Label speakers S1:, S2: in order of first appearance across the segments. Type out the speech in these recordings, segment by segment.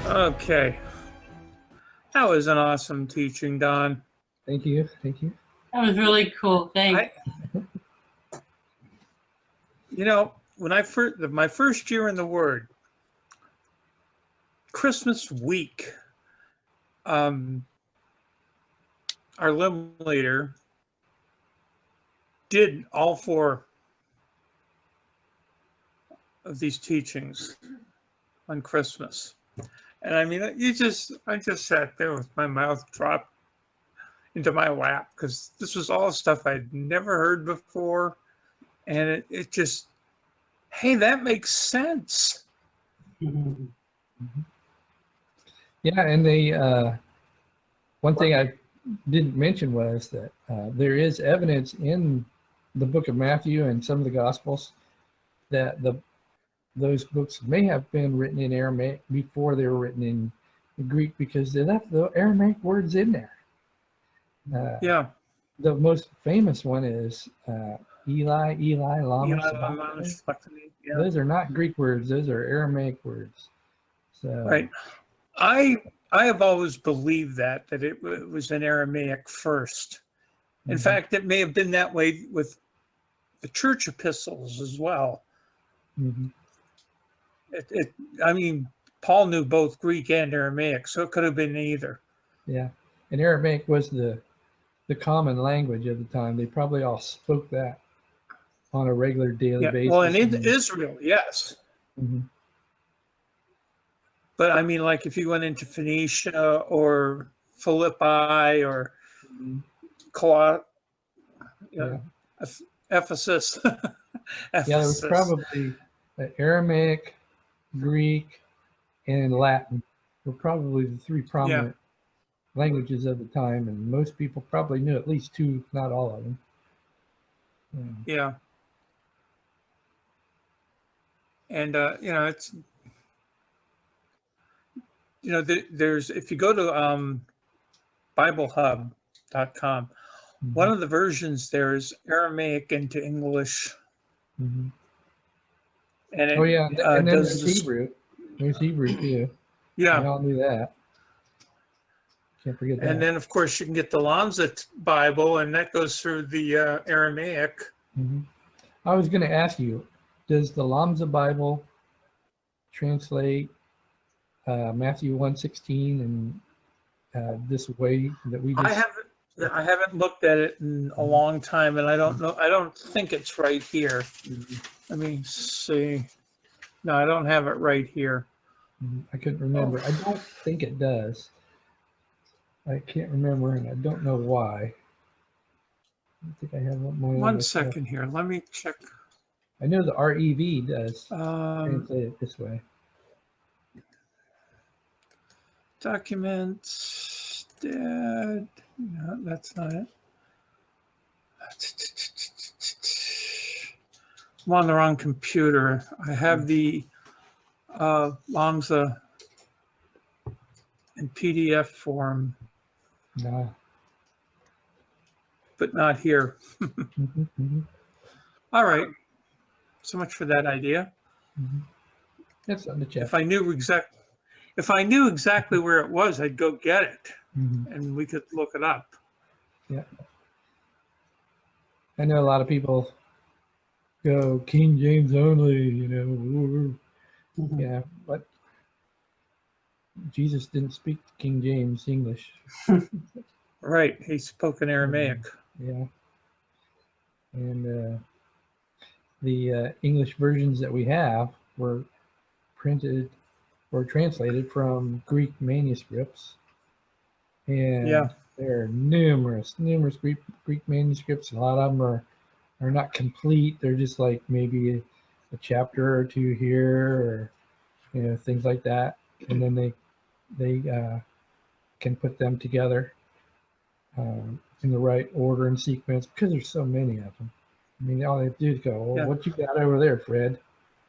S1: Okay. That was an awesome teaching, Don.
S2: Thank you. Thank you.
S3: That was really cool. Thanks.
S1: When my first year in the Word, Christmas week, our limb leader did all 4 of these teachings on Christmas. And I mean, I just sat there with my mouth dropped into my lap because this was all stuff I'd never heard before. And it just, hey, that makes sense.
S3: Mm-hmm.
S2: Yeah, and they one thing I didn't mention was that there is evidence in the book of Matthew and some of the Gospels that those books may have been written in Aramaic before they were written in Greek, because they left the Aramaic words in there.
S1: Yeah.
S2: The most famous one is Eli, Eli, lama sabachthani.
S1: Yeah.
S2: Those are not Greek words; those are Aramaic words. So,
S1: right. I have always believed that it was in Aramaic first. In fact, it may have been that way with the church epistles as well.
S2: Mm-hmm.
S1: I mean, Paul knew both Greek and Aramaic, so it could have been either.
S2: Yeah, and Aramaic was the common language of the time. They probably all spoke that on a regular daily basis.
S1: Well, in Israel, yes.
S2: Mm-hmm.
S1: But I mean, like if you went into Phoenicia or Philippi or Ephesus.
S2: Yeah, it was probably Aramaic, Greek, and Latin were probably the 3 prominent languages of the time, and most people probably knew at least 2, if not all of them.
S1: Yeah. And it's there's, if you go to BibleHub.com, one of the versions there is Aramaic into English.
S2: Mm-hmm.
S1: And
S2: and then there's Hebrew. There's Hebrew too.
S1: Yeah,
S2: we all knew that. Can't forget that.
S1: And then, of course, you can get the Lamsa Bible, and that goes through the Aramaic.
S2: Mm-hmm. I was going to ask you, does the Lamsa Bible translate Matthew 1:16 and this way that we just...
S1: I haven't looked at it in a long time, and I don't know. I don't think it's right here.
S2: Mm-hmm.
S1: Let me see. No, I don't have it right here.
S2: Mm-hmm. I couldn't remember. I don't think it does. I can't remember, and I don't know why. I think I have one more.
S1: One second here. Let me check.
S2: I know the REV does translate it this way.
S1: Documents, Dad. No, that's not it. I'm on the wrong computer. I have the Lamsa in PDF form.
S2: No.
S1: But not here.
S2: Mm-hmm, mm-hmm.
S1: All right. So much for that idea.
S2: Mm-hmm. That's on the chat.
S1: If I knew exactly where it was, I'd go get it,
S2: mm-hmm.
S1: and we could look it up.
S2: Yeah. I know a lot of people go King James only,
S1: Mm-hmm.
S2: Yeah, but Jesus didn't speak King James English.
S1: Right. He spoke in Aramaic.
S2: Yeah. And the English versions that we have were printed or translated from Greek manuscripts. And there are numerous Greek manuscripts. A lot of them are not complete. They're just like maybe a chapter or 2 here, or things like that. And then they can put them together in the right order and sequence, because there's so many of them. I mean, all they have to do is go, well, what you got over there, Fred?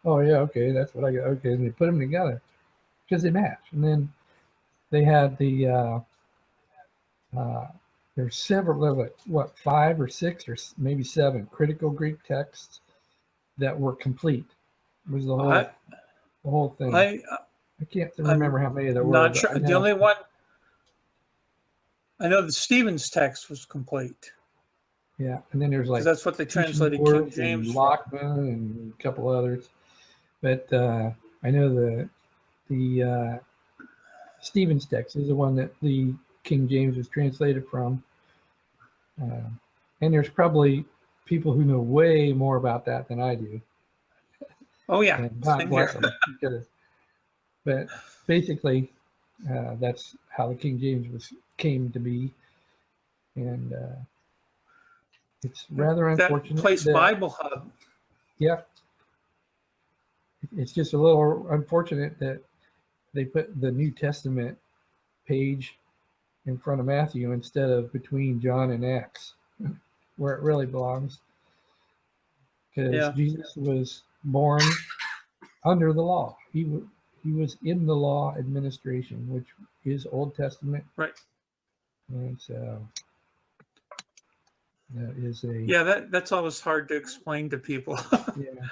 S2: Oh yeah, okay, that's what I got. Okay, and they put them together because they match. And then they had the there's several, 5 or 6 or maybe 7 critical Greek texts that were complete. It was the whole thing. I can't remember how many there were.
S1: Not
S2: but
S1: sure.
S2: I
S1: The
S2: know-
S1: only one I know, the Stevens text was complete
S2: Yeah, and then there's
S1: because
S2: like
S1: that's what they translated King
S2: Tischendorf
S1: James
S2: and
S1: from.
S2: Lockman and a couple others. But I know the Stevens text is the one that the King James was translated from. And there's probably people who know way more about that than I do.
S1: Oh yeah,
S2: And God
S1: same
S2: bless
S1: here.
S2: them. Because, but basically, that's how the King James came to be. And it's rather unfortunate.
S1: That place
S2: that-
S1: Bible Hub.
S2: Yeah. It's just a little unfortunate that they put the New Testament page in front of Matthew instead of between John and Acts, where it really belongs. Because
S1: Yeah.
S2: Jesus was born under the law. He was in the law administration, which is Old Testament.
S1: Right.
S2: And so that is a
S1: Yeah, that's always hard to explain to people.
S2: yeah.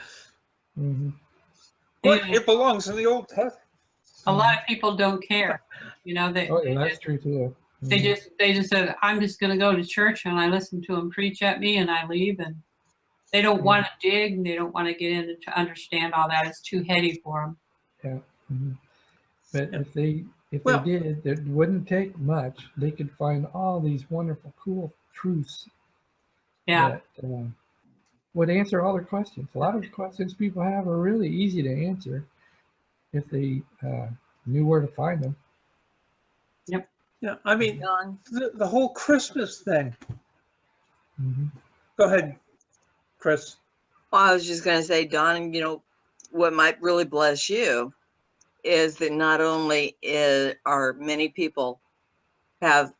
S2: Mhm.
S1: But
S3: Yeah.
S1: it belongs in the Old Testament.
S3: A lot of people don't care. You know,
S2: Oh, yeah, that's true too.
S3: they
S2: Mhm.
S3: just said, I'm just going to go to church and I listen to them preach at me and I leave, and they don't want to dig. They don't want to get in to understand all that. It's too heady for them.
S2: Mhm. But
S1: Yeah.
S2: if
S1: Well-
S2: they did, it wouldn't take much. They could find all these wonderful, cool truths
S3: Yeah.
S2: that would answer all their questions. A lot of the questions people have are really easy to answer if they knew where to find them.
S1: Yeah, I mean,
S4: Don,
S1: the whole Christmas thing.
S2: Mhm.
S1: Go ahead, Chris.
S4: well, I was just going to say, Don, what might really bless you is that not only are many people have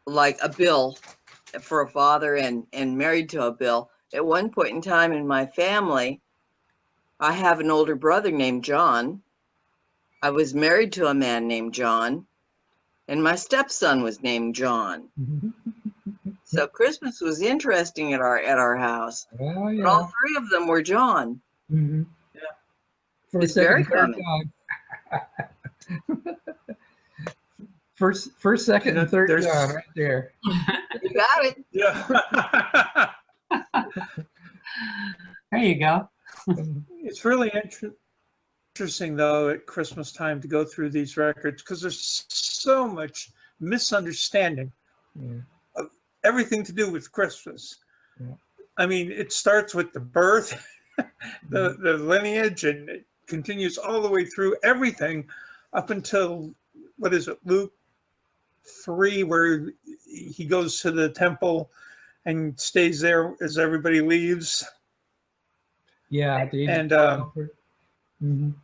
S4: like a bill for a father and married to a bill. At one point in time in my family, I have an older brother named John. I was married to a man named John, and my stepson was named John.
S2: Mhm.
S4: So Christmas was interesting at our house.
S2: Well,
S4: But
S2: yeah.
S4: all three of them were John.
S2: Mhm.
S1: Yeah.
S2: For
S4: It's
S2: a second,
S4: very
S2: third time. First, second, and third
S1: There's-
S2: John right there.
S4: You got it.
S1: Yeah.
S3: There you go.
S1: It's really interesting, though, at Christmas time to go through these records because there's so much misunderstanding.
S2: Yeah.
S1: Everything to do with Christmas.
S2: Yeah.
S1: I mean, it starts with the birth, the lineage, and it continues all the way through everything up until, what is it, Luke 3, where he goes to the temple and stays there as everybody leaves.
S2: Yeah. at the age
S1: And
S2: of 12. Mhm.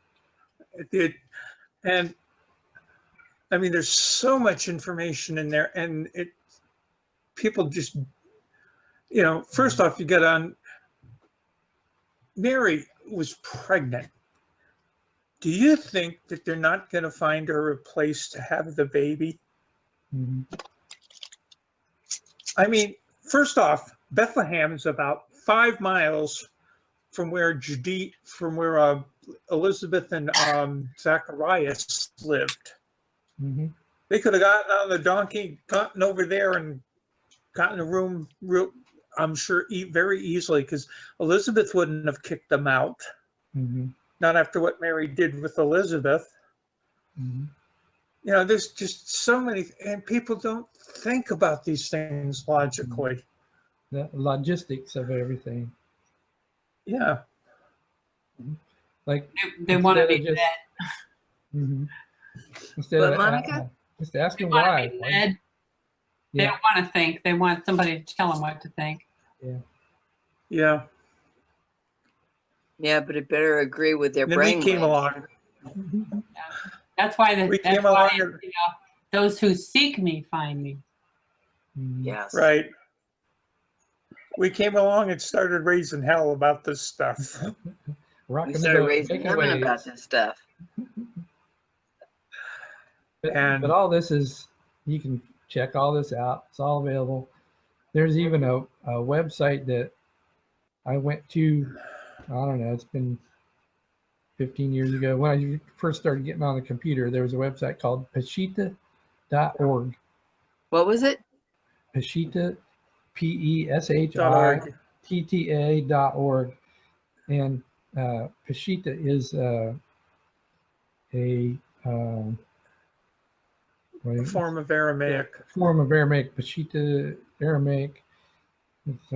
S1: and I mean, there's so much information in there, and people just, first off, you get on. Mary was pregnant. Do you think that they're not going to find her a place to have the baby?
S2: Mhm.
S1: I mean, first off, Bethlehem is about 5 miles from where Elizabeth and Zacharias lived.
S2: Mhm.
S1: They could have gotten on the donkey, gotten over there, and gotten a room I'm sure very easily, because Elizabeth wouldn't have kicked them out.
S2: Mhm.
S1: Not after what Mary did with Elizabeth.
S2: Mhm.
S1: There's just so many, and people don't think about these things logically.
S2: The logistics of everything.
S1: Yeah.
S2: Like
S3: They want to
S2: instead
S3: be
S2: of just-
S3: fed.
S2: Mhm. Instead
S4: But
S2: of
S4: Monica?
S2: just
S3: They
S2: asking
S3: want to
S2: why.
S3: be fed. They
S2: Yeah.
S3: don't want to think. They want somebody to tell them what to think.
S1: Yeah.
S4: Yeah, but it better agree with their
S1: And then we
S4: brain.
S1: came
S4: waves.
S1: along.
S2: Mhm.
S3: That's why
S1: We
S3: that's
S1: came
S3: why,
S1: along and-
S3: those who seek me find me.
S2: Mhm.
S4: Yes.
S1: Right. We came along and started raising hell about this stuff.
S2: Rocking
S4: We
S2: the
S4: started
S2: boat,
S4: raising
S2: making
S4: heaven about
S2: waves.
S4: this stuff.
S1: And-
S2: But all this is, you can check all this out. It's all available. There's even a website that I went to, I don't know, it's been 15 years ago. When I first started getting on the computer, there was a website called Peshitta.org.
S4: What was it?
S2: Peshitta, PESHITTA.org. And Peshitta is a
S1: form of Aramaic.
S2: Form of Aramaic. Peshitta Aramaic. It's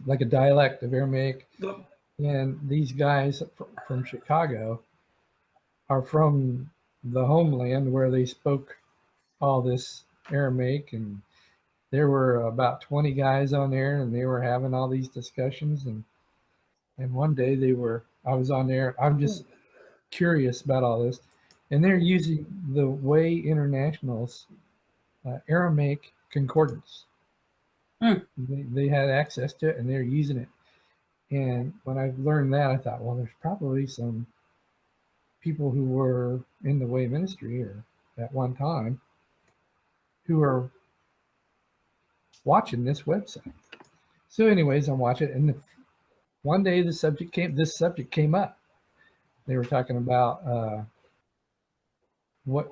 S2: like a dialect of Aramaic.
S1: Look,
S2: And these guys from Chicago are from the homeland where they spoke all this Aramaic, and there were about 20 guys on there, and they were having all these discussions. And one day I was on there. I'm just curious about all this, and they're using the Way International's Aramaic concordance. They had access to it, and they're using it. And when I learned that, I thought, well, there's probably some people who were in the Way ministry or at one time who are watching this website. So anyways, I'm watching it, and one day this subject came up. They were talking about what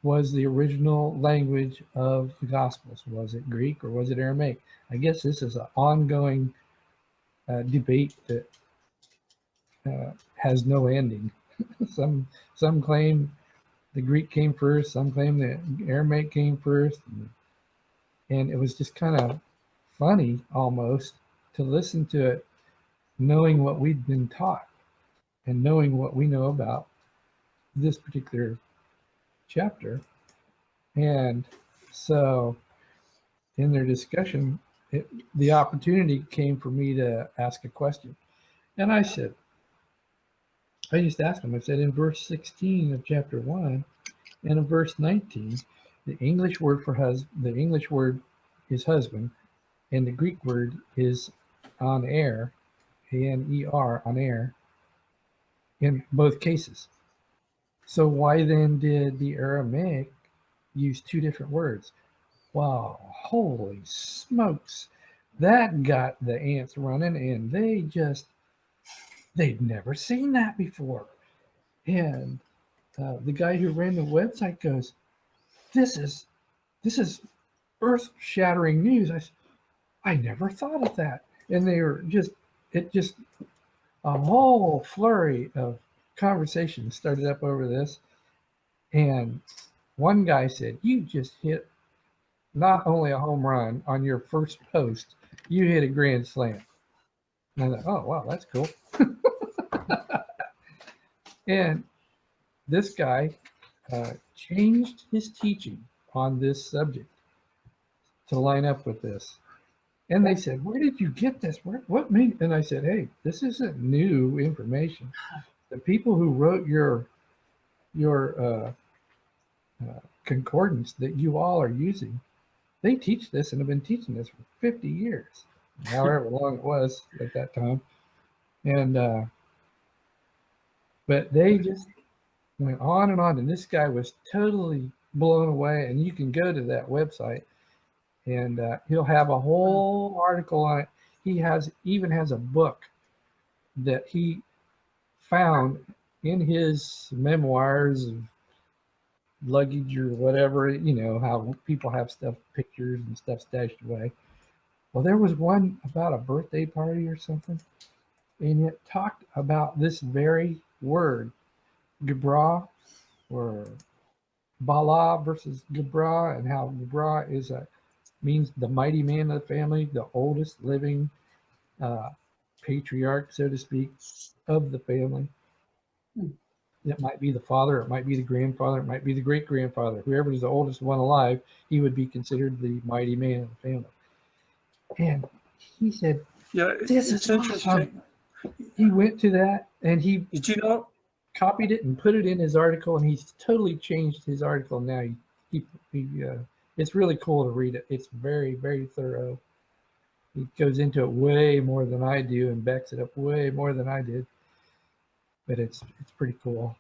S2: was the original language of the Gospels. Was it Greek or was it Aramaic? I guess this is an ongoing debate that has no ending. Some claim the Greek came first, some claim the Aramaic came first, and it was just kind of funny almost to listen to it, knowing what we'd been taught and knowing what we know about this particular chapter. And so in their discussion, the opportunity came for me to ask a question. And I just asked them, I said, in verse 16 of chapter 1 and in verse 19, the English word is husband, and the Greek word is aner, A-N-E-R, aner, in both cases. So why then did the Aramaic use two different words? Wow, holy smokes. That got the ants running, and they'd never seen that before. And the guy who ran the website goes, this is earth-shattering news. I never thought of that. And they were just a whole flurry of conversation started up over this. And one guy said, you just hit not only a home run on your first post, you hit a grand slam. And I thought, oh, wow, that's cool. And this guy changed his teaching on this subject to line up with this. And they said, where did you get this? What made? And I said, hey, this isn't new information. The people who wrote your concordance that you all are using, they teach this and have been teaching this for 50 years, however long it was at that time. And but they just went on, and this guy was totally blown away. And you can go to that website, and he'll have a whole article on it. He even has a book that he found in his memoirs of luggage or whatever, you know, how people have stuff, pictures and stuff stashed away. Well, there was one about a birthday party or something, and it talked about this very word, Gibra, or Bala versus Gibra, and how Gibra means the mighty man of the family, the oldest living patriarch, so to speak, of the family. It might be the father, it might be the grandfather, it might be the great-grandfather. Whoever is the oldest one alive, he would be considered the mighty man of the family. And he said,
S1: yeah,
S2: this is interesting. He went to that, and he
S1: did you know
S2: copied it and put it in his article, and he's totally changed his article now. It's really cool to read it. It's very, very thorough. He goes into it way more than I do and backs it up way more than I did. But it's pretty cool.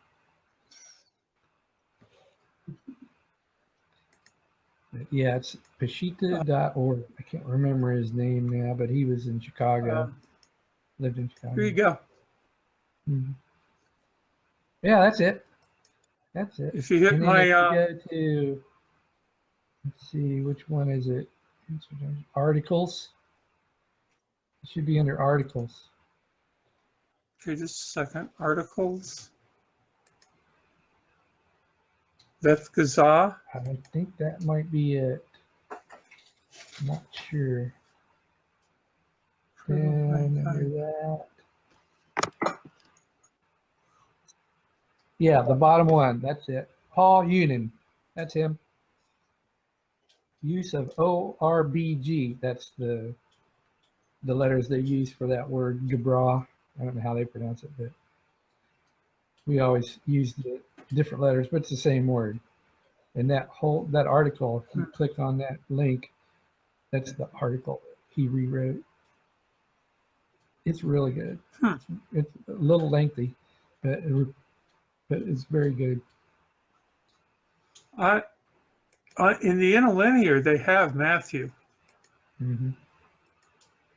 S2: But yeah, it's Peshitta.org. I can't remember his name now, but he was in Chicago. Lived in Chicago.
S1: Here you go.
S2: Mhm. Yeah, that's it. That's it.
S1: If you hit
S2: And then
S1: my,
S2: if you go to, let's see, which one is it? Articles. It should be under articles.
S1: okay, just a second, articles. Beth Gaza.
S2: I think that might be it. Not sure. And under that. Yeah, the bottom one. That's it. Paul Unin. That's him. Use of ORBG. That's the letters they use for that word Gabra. I don't know how they pronounce it, but we always use the different letters, but it's the same word. And that article, if you click on that link, that's the article he rewrote. It's really good. It's a little lengthy, but it's very good.
S1: In the interlinear, they have Matthew.
S2: Mm-hmm.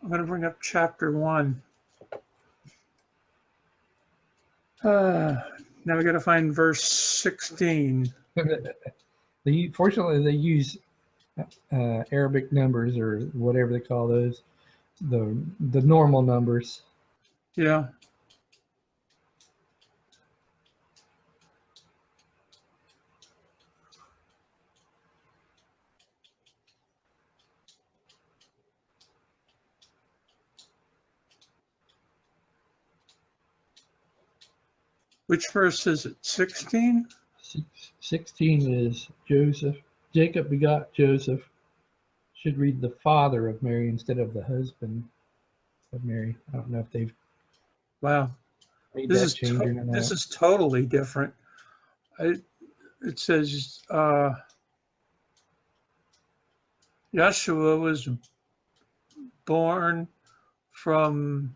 S1: I'm going to bring up chapter 1. Now we got to find verse 16.
S2: Fortunately, they use Arabic numbers or whatever they call those, the normal numbers.
S1: Yeah. Which verse is it? 16?
S2: 16 is Joseph. Jacob begot Joseph. Should read the father of Mary instead of the husband of Mary. I don't know if they've made that change or not.
S1: This is totally different. It says Yeshua was born from,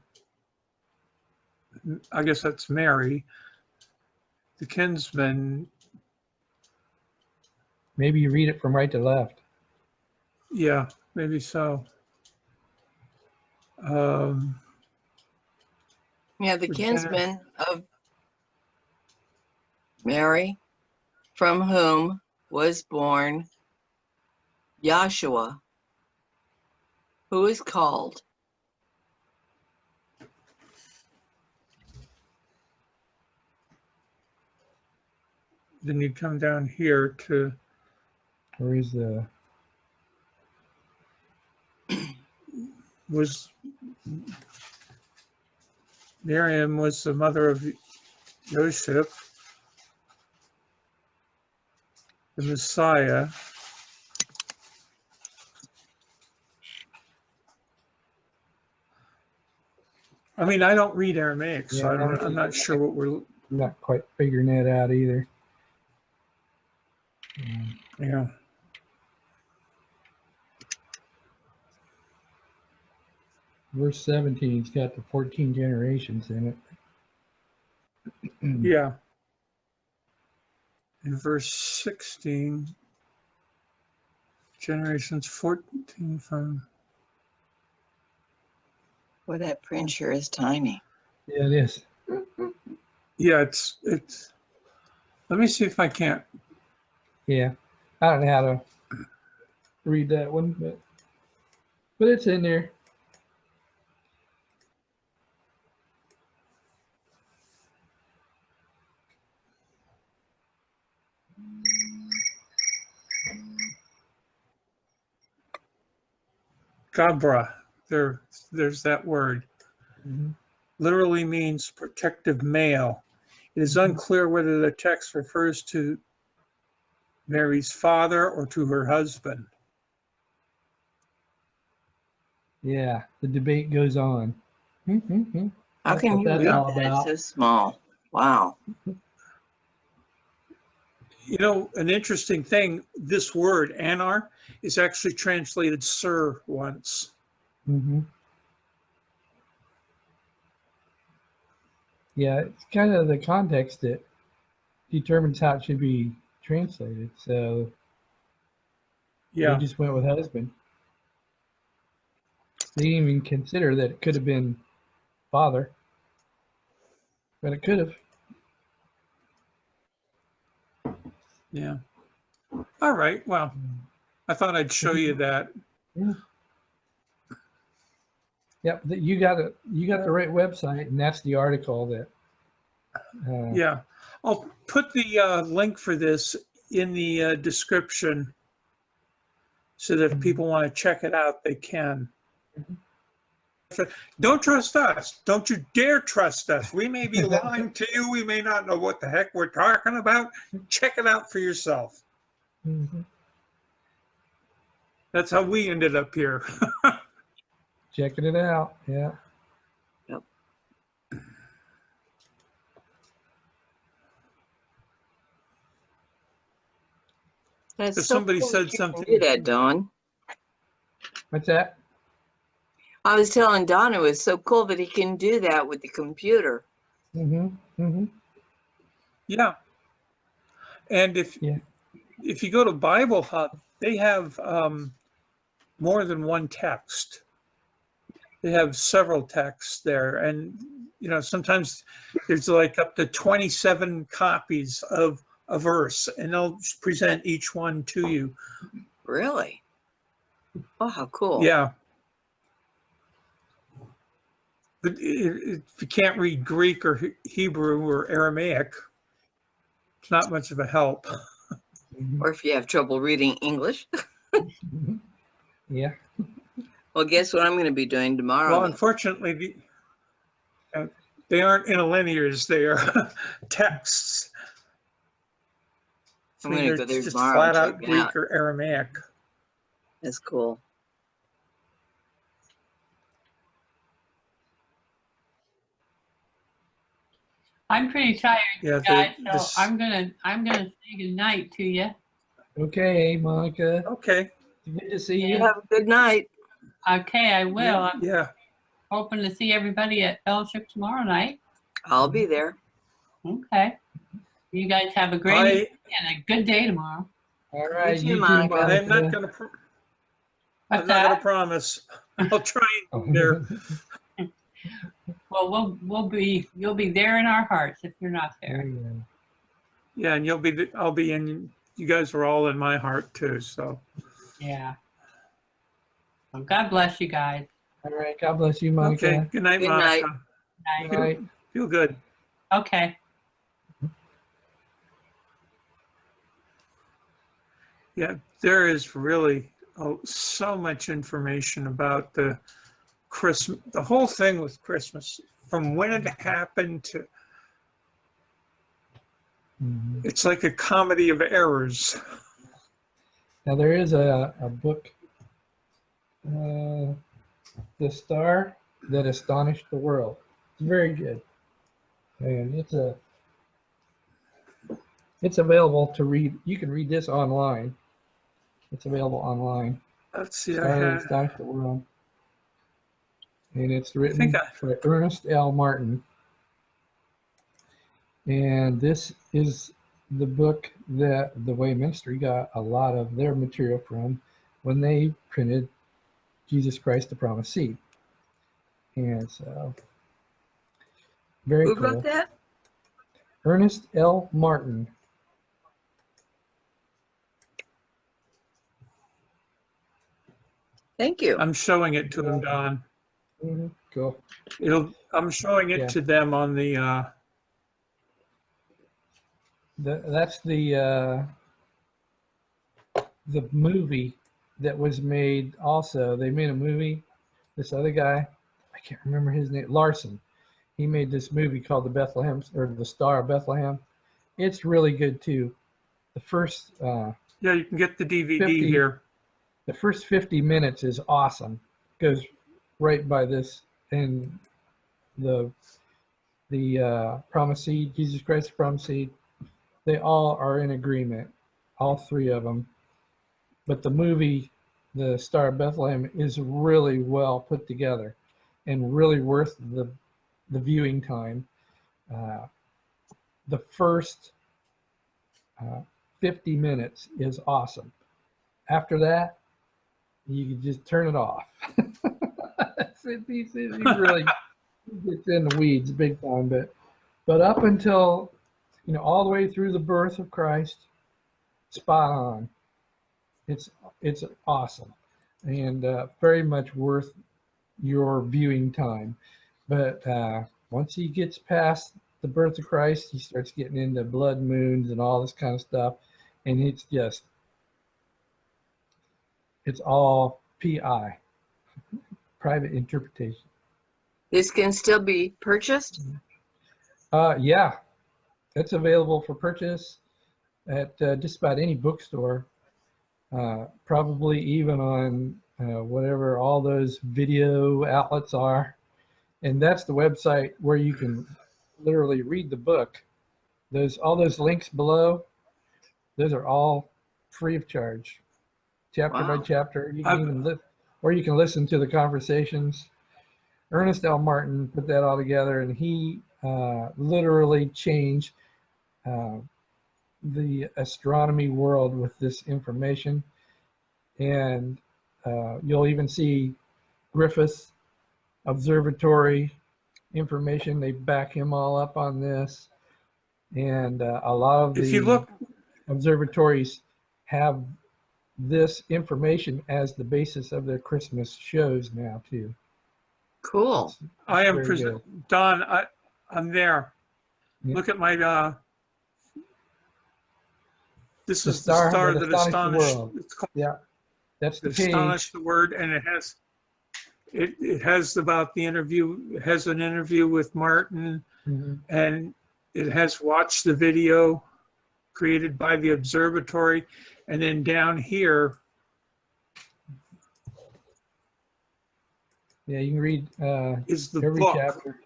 S1: I guess that's Mary, the kinsman.
S2: Maybe you read it from right to left.
S1: Yeah, maybe so.
S4: Yeah, the kinsman of Mary, from whom was born Joshua, who is called.
S1: Then you come down here to.
S2: Where is the?
S1: Miriam was the mother of Joseph, the Messiah. I mean, I don't read Aramaic, so I'm not sure what we're.
S2: I'm not quite figuring that out either.
S1: Yeah.
S2: Verse 17's got the 14 generations in it.
S1: Yeah. In verse 16, generations 14 from.
S4: Well, that print sure is tiny.
S2: Yeah, it is.
S1: Yeah, it's. Let me see if I can't.
S2: Yeah, I don't know how to read that one, but it's in there.
S1: Gabra, there's that word.
S2: Mm-hmm.
S1: Literally means protective male. It is unclear whether the text refers to Mary's father or to her husband.
S2: Yeah, the debate goes on. Mm-hmm.
S4: How can you read that so small? Wow.
S1: You know, an interesting thing, this word, anar, is actually translated sir once.
S2: Mm-hmm. Yeah, it's kind of the context that determines how it should be translated. So
S1: Yeah.
S2: they just went with husband. They didn't even consider that it could have been father. but it could have.
S1: Yeah. All right. Well, I thought I'd show you that.
S2: Yeah. Yep, you got it. You got the right website, and that's the article that.
S1: Yeah. I'll put the link for this in the description so that if people want to check it out, they can. Don't trust us. Don't you dare trust us. We may be lying to you. We may not know what the heck we're talking about. Check it out for yourself.
S2: Mm-hmm.
S1: That's how we ended up here.
S2: Checking it out. Yeah.
S4: Yep. That's
S1: If
S4: so
S1: somebody
S4: cool
S1: said
S4: that you can
S1: something-
S4: do that, Dawn.
S2: What's that?
S4: I was telling Don it was so cool that he can do that with the computer.
S2: Mm-hmm. Mm-hmm.
S1: Yeah. And if you go to Bible Hub, they have more than one text. They have several texts there, and sometimes there's like up to 27 copies of a verse, and they'll present each one to you.
S4: Really? Oh, how cool.
S1: Yeah. But if you can't read Greek or Hebrew or Aramaic, it's not much of a help.
S2: Mm-hmm.
S4: Or if you have trouble reading English.
S2: Mm-hmm. Yeah.
S4: Well, guess what I'm going to be doing tomorrow?
S1: Well, unfortunately, they aren't interlinears, they are texts.
S4: I'm going to go
S1: It's
S4: there
S1: just
S4: tomorrow and
S1: flat out
S4: check it
S1: Greek
S4: out.
S1: or Aramaic.
S4: That's cool.
S3: I'm pretty tired,
S1: Yeah,
S3: guys, so I'm gonna say good night to you.
S2: Okay, Monica.
S1: okay.
S2: Good to see
S4: You
S2: you.
S4: have a good night.
S3: Okay, I will. I'm
S1: Yeah.
S3: hoping to see everybody at fellowship tomorrow night.
S4: I'll be there.
S3: Okay. You guys have a great evening and a good day tomorrow.
S2: All right,
S4: too,
S2: you too,
S4: Monica.
S2: Monica.
S1: I'm not gonna.
S3: What's
S1: I'm not gonna
S3: that?
S1: promise. I'll try and be there.
S3: Well, you'll be there in our hearts if you're not
S2: There
S3: there.
S2: you go.
S1: Yeah, and I'll be in. You guys are all in my heart too. So.
S3: Yeah. Well, God bless you guys.
S2: All right, God bless you, Monica.
S1: Okay. Good night,
S4: Good
S1: Monica.
S4: night.
S2: Good night.
S1: Feel good.
S3: Okay.
S1: Yeah, there is really so much information about the Christmas, the whole thing with Christmas, from when it happened to.
S2: Mhm.
S1: It's like a comedy of errors.
S2: Now there is a book, The Star That Astonished the World. It's very good, and it's available to read. You can read this online. It's available online.
S1: Let's see.
S2: Star That Astonished the World, and it's written
S1: think
S2: by Ernest L. Martin. And this is the book that the Way Ministry got a lot of their material from when they printed Jesus Christ the Promised Seed. And so, very
S4: Who
S2: cool.
S4: wrote that?
S2: Ernest L. Martin.
S4: Thank you.
S1: I'm showing it to him, Don.
S2: Mm-hmm. Cool.
S1: I'm showing it
S2: Yeah.
S1: to them on the.
S2: That's the movie that was made. Also, they made a movie. This other guy, I can't remember his name, Larson. He made this movie called The Star of Bethlehem. It's really good too. The first
S1: Yeah, you can get the DVD
S2: 50
S1: here.
S2: the first 50 minutes is awesome. Goes right by this, and the Promised Seed, Jesus Christ the Promised Seed. They all are in agreement, all three of them. But the movie, The Star of Bethlehem, is really well put together and really worth the viewing time. The first 50 minutes is awesome. After that, you can just turn it off. He really gets in the weeds big time, but But up until, all the way through the birth of Christ, spot on. It's awesome, and very much worth your viewing time. But once he gets past the birth of Christ, he starts getting into blood moons and all this kind of stuff, and it's all PI, private interpretation.
S4: This can still be purchased?
S2: Yeah, it's available for purchase at just about any bookstore, probably even on whatever all those video outlets are. And that's the website where you can literally read the book. All those links below, those are all free of charge, chapter by chapter. You can even or you can listen to the conversations. Ernest L. Martin put that all together, and he literally changed the astronomy world with this information. And you'll even see Griffith Observatory information. They back him all up on this. And a lot of the observatories have this information as the basis of their Christmas shows now too.
S4: Cool.
S1: I am present. Don, I'm there. Yeah. Look at my this is the star that astonished the world. It's called,
S2: yeah, that's the page.
S1: Astonished the Word, and it has about the interview. It has an interview with Martin, and it has watched the video created by the observatory, and then down here.
S2: Yeah, you can read
S1: is the
S2: every
S1: book.
S2: Chapter.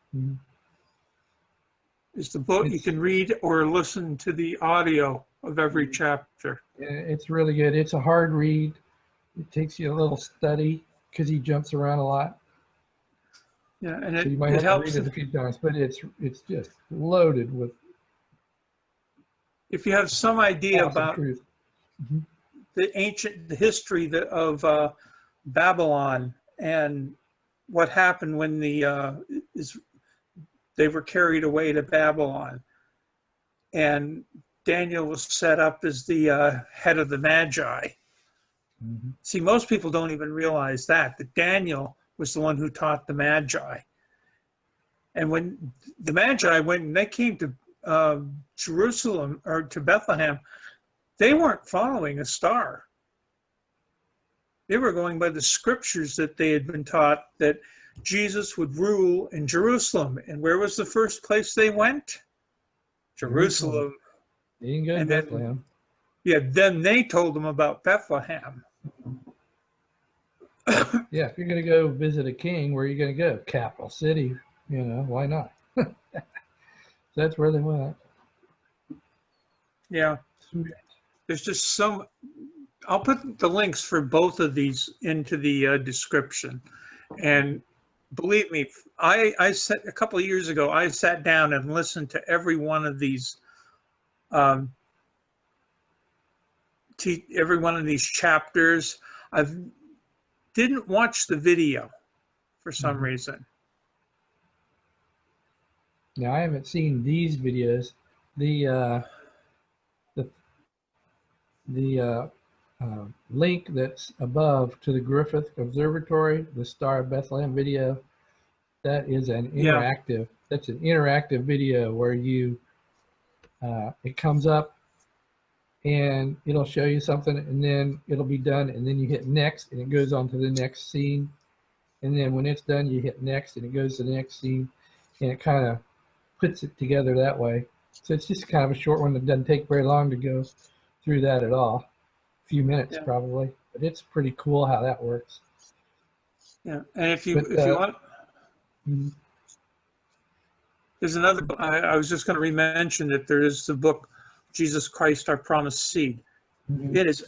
S1: Is the book. You can read or listen to the audio of every chapter.
S2: Yeah, it's really good. It's a hard read. It takes you a little study because he jumps around a lot.
S1: Yeah, and
S2: so you might have to read it a few times, but it's just loaded with.
S1: If you have some idea about
S2: truth.
S1: the history of Babylon and what happened when they were carried away to Babylon, and Daniel was set up as the head of the Magi. See, most people don't even realize that Daniel was the one who taught the Magi. And when the Magi went and they came to Jerusalem or to Bethlehem, they weren't following a star. They were going by the scriptures that they had been taught that Jesus would rule in Jerusalem. And where was the first place they went? Jerusalem.
S2: They didn't go to Bethlehem.
S1: Then they told them about Bethlehem.
S2: Yeah, if you're going to go visit a king, where are you going to go? Capital city. Why not? That's where they went.
S1: Yeah. There's just some. I'll put the links for both of these into the description. And believe me, I said a couple of years ago, I sat down and listened to every one of these, every one of these chapters. I didn't watch the video for some reason.
S2: Now I haven't seen these videos. The link that's above to the Griffith Observatory, the Star of Bethlehem video, that is an interactive. That's an interactive video where you it comes up and it'll show you something, and then it'll be done, and then you hit next, and it goes on to the next scene, and then when it's done, you hit next, and it goes to the next scene, and it kind of puts it together that way. So it's just kind of a short one that doesn't take very long to go through that at all. A few minutes probably, but it's pretty cool how that works.
S1: Yeah, and if you want, there's another. I was just going to re-mention that there is the book, Jesus Christ, Our Promised Seed. It is.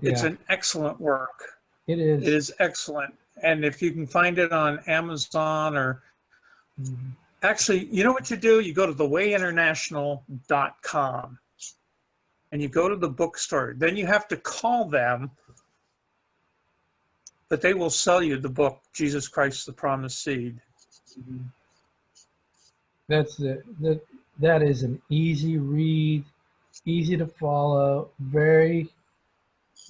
S1: It's an excellent work.
S2: It is.
S1: It is excellent, and if you can find it on Amazon or. Actually, you know what you do? You go to thewayinternational.com and you go to the bookstore. Then you have to call them, but they will sell you the book, Jesus Christ, the Promised Seed.
S2: That's it. That is an easy read, easy to follow, very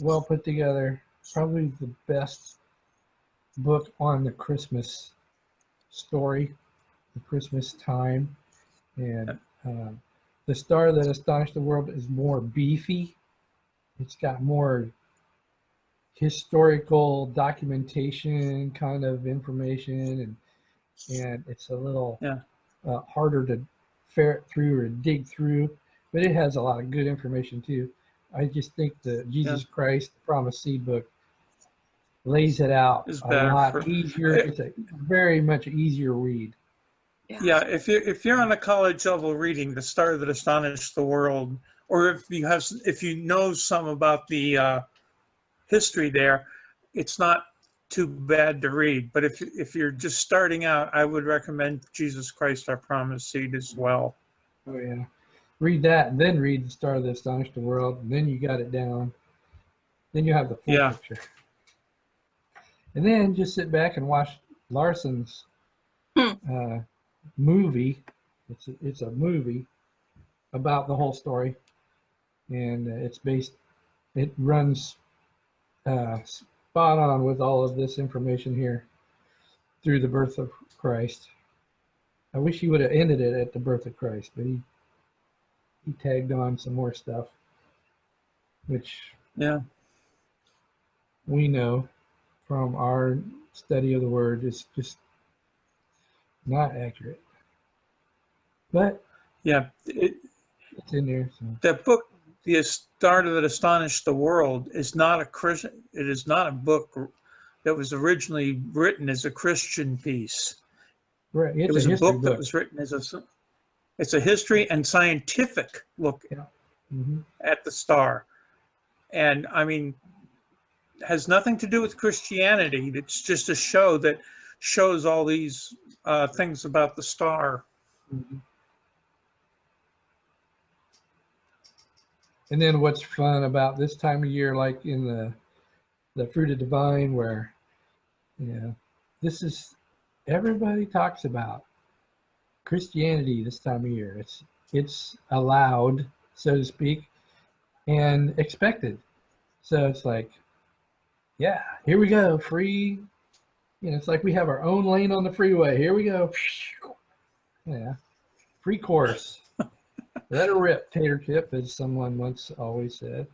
S2: well put together. Probably the best book on the Christmas story, the Christmas time. And The Star That Astonished the World is more beefy. It's got more historical documentation kind of information, and it's a little harder to ferret through or dig through, but it has a lot of good information too. I just think the Jesus Christ the Promised Seed book lays it out a lot easier. It's a very much easier read.
S1: Yeah, if you're on a college level reading The Star That Astonished the World, or if you know some about the history there, it's not too bad to read. But if you're just starting out, I would recommend Jesus Christ Our Promised Seed as well.
S2: Oh yeah, read that, and then read The Star That Astonished the World, and then you got it down. Then you have the full picture. And then just sit back and watch Larson's movie. It's a movie about the whole story, and it runs spot on with all of this information here through the birth of Christ. I wish he would have ended it at the birth of Christ, but he tagged on some more stuff, which we know from our study of the Word is just not accurate. But it's in there. So.
S1: That book, The Star That Astonished the World, is not a Christian. It is not a book that was originally written as a Christian piece.
S2: Right.
S1: It was a book that was written as it's a history and scientific look at the star. And I mean, has nothing to do with Christianity. It's just a show that shows all these things about the star.
S2: Mm-hmm. And then what's fun about this time of year, like in the Fruit of Divine, where this is everybody talks about Christianity this time of year. It's allowed, so to speak, and expected. So it's like, yeah, here we go, free. It's like we have our own lane on the freeway. Here we go. Yeah, free course. Let her rip, tater chip, as someone once always said.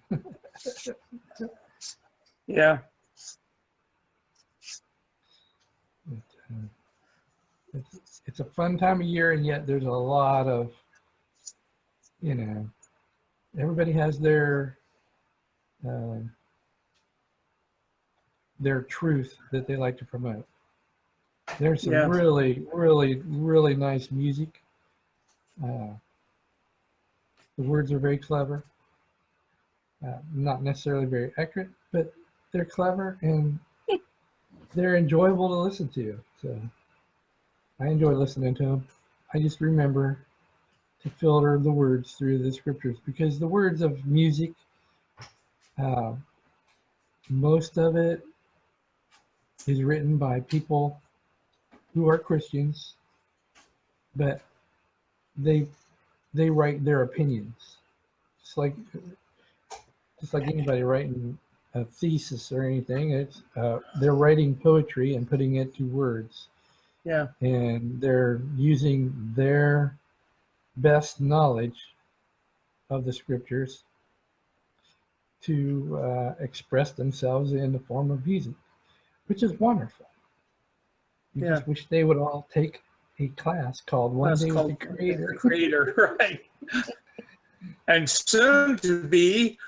S1: Yeah.
S2: It's a fun time of year, and yet there's a lot of, everybody has their truth that they like to promote. There's some really, really, really nice music. The words are very clever. Not necessarily very accurate, but they're clever and they're enjoyable to listen to. So I enjoy listening to them. I just remember to filter the words through the scriptures, because the words of music, most of it is written by people who are Christians, but they write their opinions. Just like anybody writing a thesis or anything, it's they're writing poetry and putting it to words.
S1: Yeah.
S2: And they're using their best knowledge of the scriptures to express themselves in the form of music, which is wonderful. You just wish they would all take a class called One Day with the Creator.
S1: Creator, right. And soon to be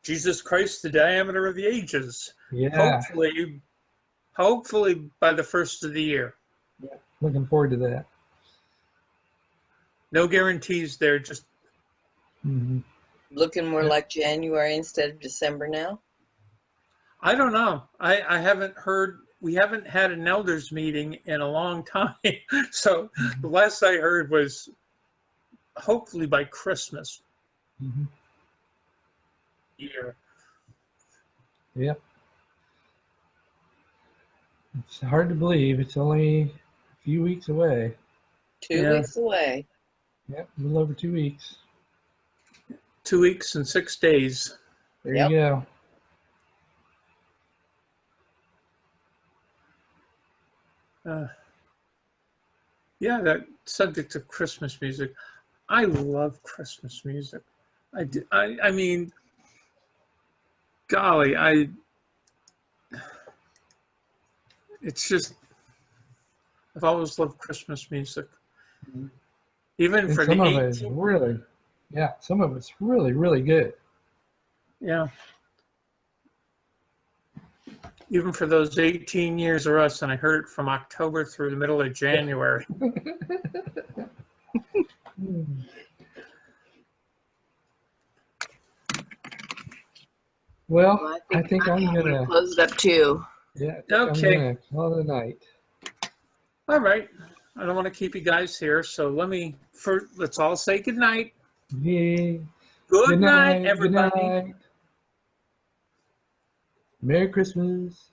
S1: Jesus Christ, the Diameter of the Ages.
S2: Yeah.
S1: Hopefully by the first of the year.
S2: Yeah. Looking forward to that.
S1: No guarantees there, just
S4: looking more like January instead of December now.
S1: I don't know. I haven't heard. We haven't had an elders meeting in a long time. So the last I heard was hopefully by Christmas year.
S2: Yep. It's hard to believe. It's only a few weeks away.
S4: 2
S1: Yeah.
S4: weeks away.
S2: Yep, a little over 2 weeks.
S1: 2 weeks and 6 days.
S2: There
S4: Yep.
S2: you go.
S1: Yeah, that subject of Christmas music. I love Christmas music. I mean, golly, it's just, I've always loved Christmas music.
S2: Mhm.
S1: Even
S2: And
S1: for
S2: some
S1: the
S2: of it is
S1: 18,
S2: really, yeah, some of it's really, really good.
S1: yeah. Even for those 18 years of us, and I heard it from October through the middle of January.
S2: Well, I think I'm gonna,
S4: close it up too.
S2: yeah,
S1: Okay.
S2: I'm gonna call it a night.
S1: All right. I don't want to keep you guys here, so let's all say good night.
S2: Yeah.
S1: Good night,
S2: Good
S1: everybody.
S2: night. Merry Christmas.